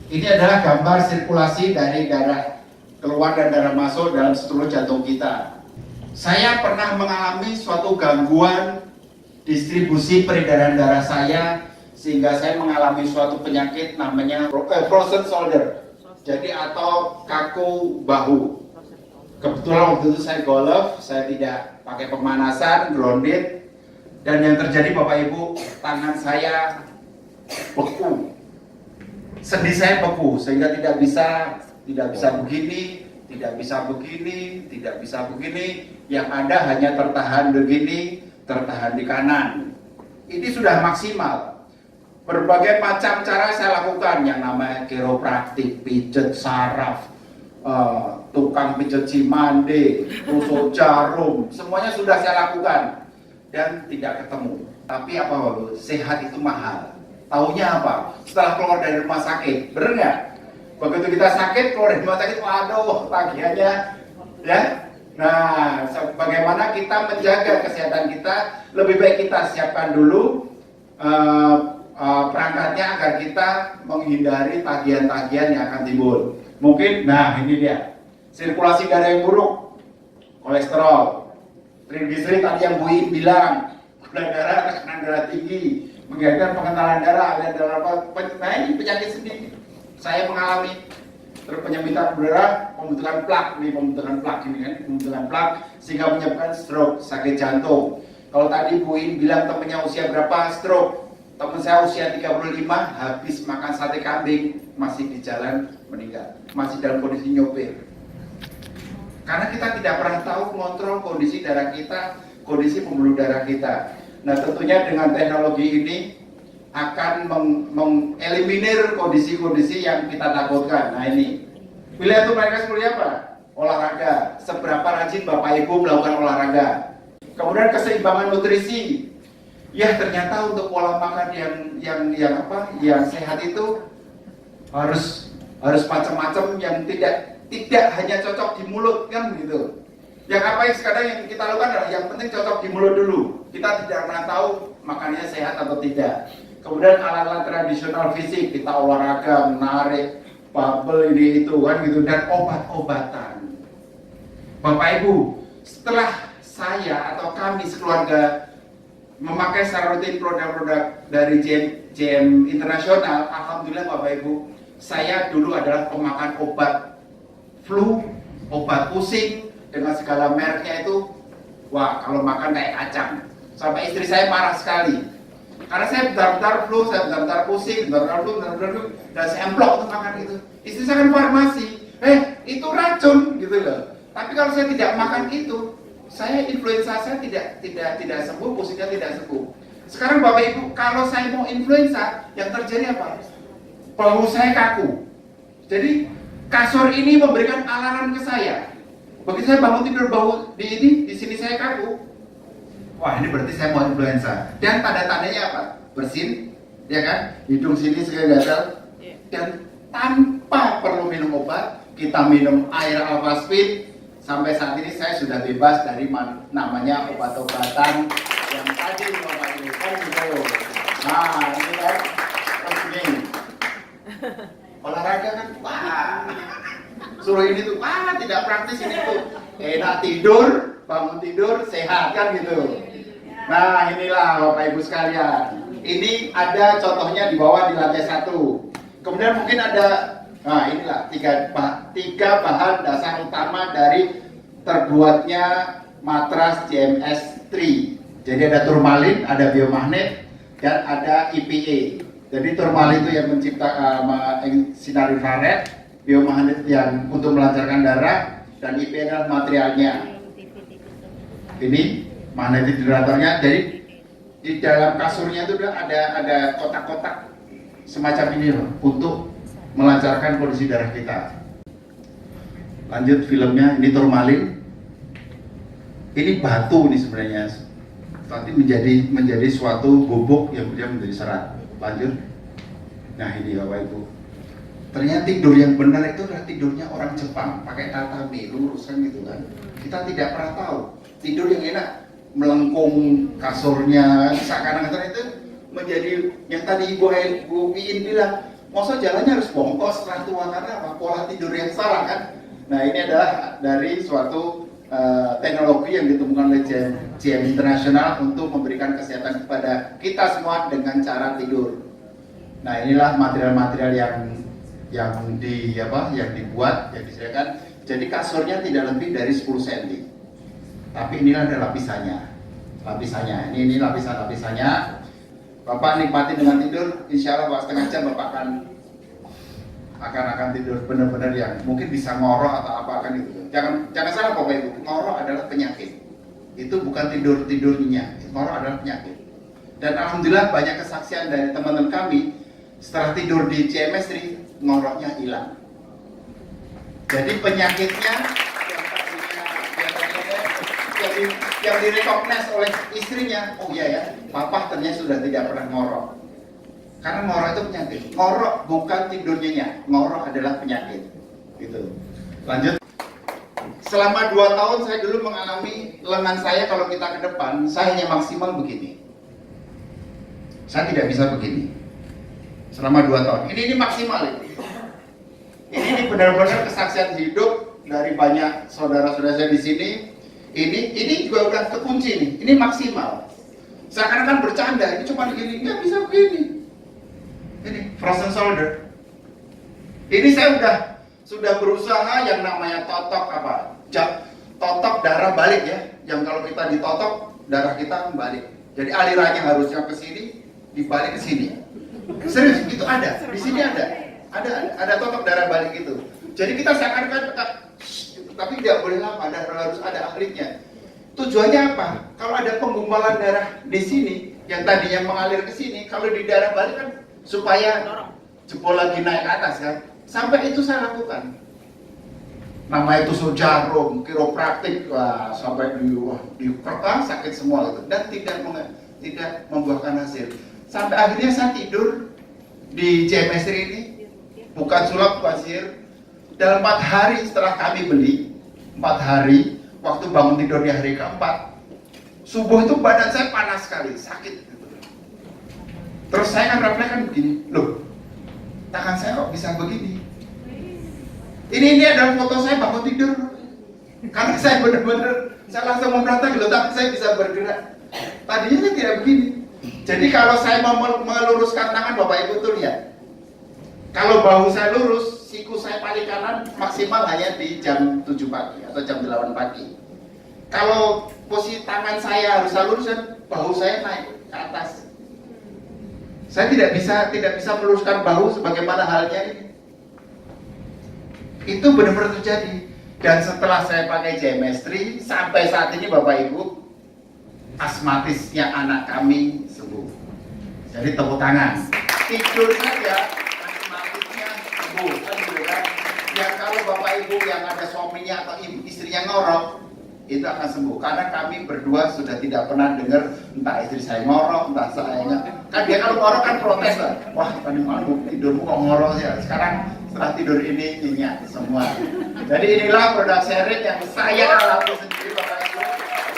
Ini adalah gambar sirkulasi dari darah keluar dan darah masuk dalam struktur jantung kita. Saya pernah mengalami suatu gangguan distribusi peredaran darah saya sehingga saya mengalami suatu penyakit namanya frozen shoulder. Jadi atau kaku bahu. Kebetulan waktu itu saya golf, saya tidak pakai pemanasan, grounded, dan yang terjadi Bapak Ibu, tangan saya beku. Sendi saya beku sehingga tidak bisa begini, tidak bisa begini, tidak bisa begini. Yang ada hanya tertahan begini, tertahan di kanan. Ini sudah maksimal. Berbagai macam cara saya lakukan, yang namanya kiropraktik, pijet saraf, tukang pijet cimande, tusuk jarum, semuanya sudah saya lakukan dan tidak ketemu. Tapi apa Bapak? Sehat itu mahal. Taunya apa? Setelah keluar dari rumah sakit, bener nggak? Begitu kita sakit, keluar dari rumah sakit, waduh, tagihannya, ya. Nah, bagaimana kita menjaga kesehatan kita? Lebih baik kita siapkan dulu perangkatnya agar kita menghindari tagihan-tagihan yang akan timbul. Mungkin, nah ini dia, sirkulasi darah yang buruk, kolesterol, trigliserid tadi yang Bu In bilang, gula darah, tekanan darah tinggi, mengganggu pengentalan darah, aliran darah nah ini penyakit sendiri. Saya mengalami penyempitan darah, pembentukan plak, ini pembentukan plak ini kan, pembentukan plak sehingga menyebabkan stroke, sakit jantung. Kalau tadi Bu In bilang temennya usia berapa stroke, teman saya usia 35 habis makan sate kambing masih di jalan meninggal, masih dalam kondisi nyopir. Karena kita tidak pernah tahu mengontrol kondisi darah kita, kondisi pembuluh darah kita. Nah tentunya dengan teknologi ini akan mengeliminir kondisi-kondisi yang kita takutkan. Nah ini, pilihan untuk mereka seperti apa? Olahraga. Seberapa rajin Bapak Ibu melakukan olahraga? Kemudian keseimbangan nutrisi. Ya ternyata untuk pola makan yang sehat itu harus macam-macam yang tidak hanya cocok di mulut kan gitu. Yang apa yang sekarang yang kita lakukan adalah yang penting cocok di mulut dulu. Kita tidak pernah tahu makannya sehat atau tidak. Kemudian alat-alat tradisional fisik, kita olahraga, menarik, bubble ini itu kan gitu, dan obat-obatan. Bapak Ibu, setelah saya atau kami sekeluarga memakai secara rutin produk-produk dari JM Internasional, alhamdulillah Bapak Ibu, saya dulu adalah pemakan obat flu, obat pusing dengan segala mereknya itu, wah kalau makan kayak kacang. Sampai istri saya marah sekali. Karena saya bentar-bentar flu, saya bentar-bentar pusing, bentar-bentar flu, dan saya emplok untuk makan itu. Istri saya kan farmasi, itu racun gitu loh. Tapi kalau saya tidak makan itu, saya influenza saya tidak sembuh, pusingnya tidak sembuh. Sekarang Bapak Ibu, kalau saya mau influenza, yang terjadi apa? Bahu saya kaku. Jadi kasur ini memberikan alarm ke saya. Begitu saya bangun tidur bahu di sini saya kaku. Wah ini berarti saya mau influenza. Dan tanda-tandanya apa? Bersin, ya kan? Hidung sini segala gatal. Dan tanpa perlu minum obat, kita minum air Alphaspin. Sampai saat ini saya sudah bebas dari namanya obat-obatan yang tadi Bapak Ibu kan gitu. Nah ini kan begini. Olahraga kan, wah suruh ini tuh, wah tidak praktis ini tuh. Enak tidur, bangun tidur, sehat kan gitu. Nah inilah Bapak Ibu sekalian. Ini ada contohnya di bawah di lantai 1. Kemudian mungkin ada, nah inilah tiga bahan dasar utama dari terbuatnya matras JMS 3. Jadi ada turmalin, ada biomagnet, dan ada EPA. Jadi turmalin itu yang menciptakan sinar infrared, biomagnet yang untuk melancarkan darah, dan EPA adalah materialnya. Ini magnetic generatornya. Jadi di dalam kasurnya itu ada kotak-kotak semacam ini loh, untuk melancarkan kondisi darah kita. Lanjut filmnya, ini turmalin. Ini batu nih sebenarnya, nanti menjadi suatu bubuk yang kemudian menjadi serat. Lanjut. Nah ini Bapak Ibu, ternyata tidur yang benar itu adalah tidurnya orang Jepang, pakai tatami lurus kan gitu kan. Kita tidak pernah tahu tidur yang enak, melengkung kasurnya, seakan-akan itu menjadi yang tadi Ibu Iin bilang, Masa jalannya harus bongkok setelah tua karena apa? Pola tidur yang salah kan? Nah ini adalah dari suatu teknologi yang ditemukan oleh GM Internasional untuk memberikan kesehatan kepada kita semua dengan cara tidur. Nah inilah material-material yang dibuat, yang disediakan. Jadi kasurnya tidak lebih dari 10 cm. Tapi inilah ada lapisannya. Ini lapisannya. Bapak nikmati dengan tidur, insya Allah setengah jam Bapak akan tidur benar-benar yang mungkin bisa ngorok atau apa kan itu. Jangan salah Bapak Ibu, ngorok adalah penyakit. Itu bukan tidurnya, ngorok adalah penyakit. Dan alhamdulillah banyak kesaksian dari teman-teman kami setelah tidur di chemistry ngoroknya hilang. Jadi penyakitnya yang direkognize oleh istrinya, oh iya ya, papa ternyata sudah tidak pernah ngorok. Karena ngorok itu penyakit. Ngorok bukan tidurnya, ngorok adalah penyakit. Gitu. Lanjut. Selama 2 tahun saya dulu mengalami lengan saya kalau kita ke depan, saya hanya maksimal begini. Saya tidak bisa begini. Selama 2 tahun. Ini maksimal ini. Ini benar-benar kesaksian hidup dari banyak saudara-saudara saya di sini. Ini juga udah kekunci nih. Ini maksimal. Seakan-akan bercanda. Ini cuma begini, nggak bisa begini. Ini frozen shoulder. Ini saya sudah berusaha yang namanya totok totok darah balik ya. Yang kalau kita ditotok darah kita balik. Jadi alirannya harusnya ke sini, dibalik ke sini. Serius itu ada. Di sini ada totok darah balik itu. Jadi kita seakan-akan tapi tidak boleh lama, harus ada akhirnya. Tujuannya apa? Kalau ada penggumpalan darah di sini, yang tadinya mengalir ke sini, kalau di darah balik kan supaya jempol lagi naik ke atas kan. Sampai itu saya lakukan. Namanya tusuk jarum, kiropraktik, sampai di sakit semua itu dan tidak membuahkan hasil. Sampai akhirnya saya tidur di JMS ini, bukan sulap, bukan sihir. Dalam 4 hari setelah kami beli, 4 hari, waktu bangun tidur di hari keempat, subuh itu badan saya panas sekali, sakit. Terus saya kan refleks kan begini, loh, tangan saya kok bisa begini? Ini adalah foto saya bangun tidur. Karena saya benar-benar, saya langsung memperhatikan, loh, tangan saya bisa bergerak. Tadinya saya tidak begini. Jadi kalau saya mau meluruskan tangan, Bapak Ibu tuh lihat. Kalau bahu saya lurus, siku saya paling kanan maksimal hanya di jam 7 pagi atau jam 8 pagi. Kalau posisi tangan saya harus lurus dan bahu saya naik ke atas. Saya tidak bisa meluruskan bahu sebagaimana halnya ini. Itu benar-benar terjadi. Dan setelah saya pakai chemistry, sampai saat ini Bapak Ibu, asmatisnya anak kami sembuh. Jadi tepuk tangan. Tidur saja asmatisnya sembuh. Kan gitu kan? Ya kalau Bapak Ibu yang ada suaminya atau istrinya ngorok, itu akan sembuh. Karena kami berdua sudah tidak pernah dengar entah istri saya ngorok, entah saya kan dia kalau ngorok kan protes lah. Wah tadi malam tidurmu kok ngorok ya. Sekarang setelah tidur ini nyenyak semua. Jadi inilah produk serit yang saya alami sendiri.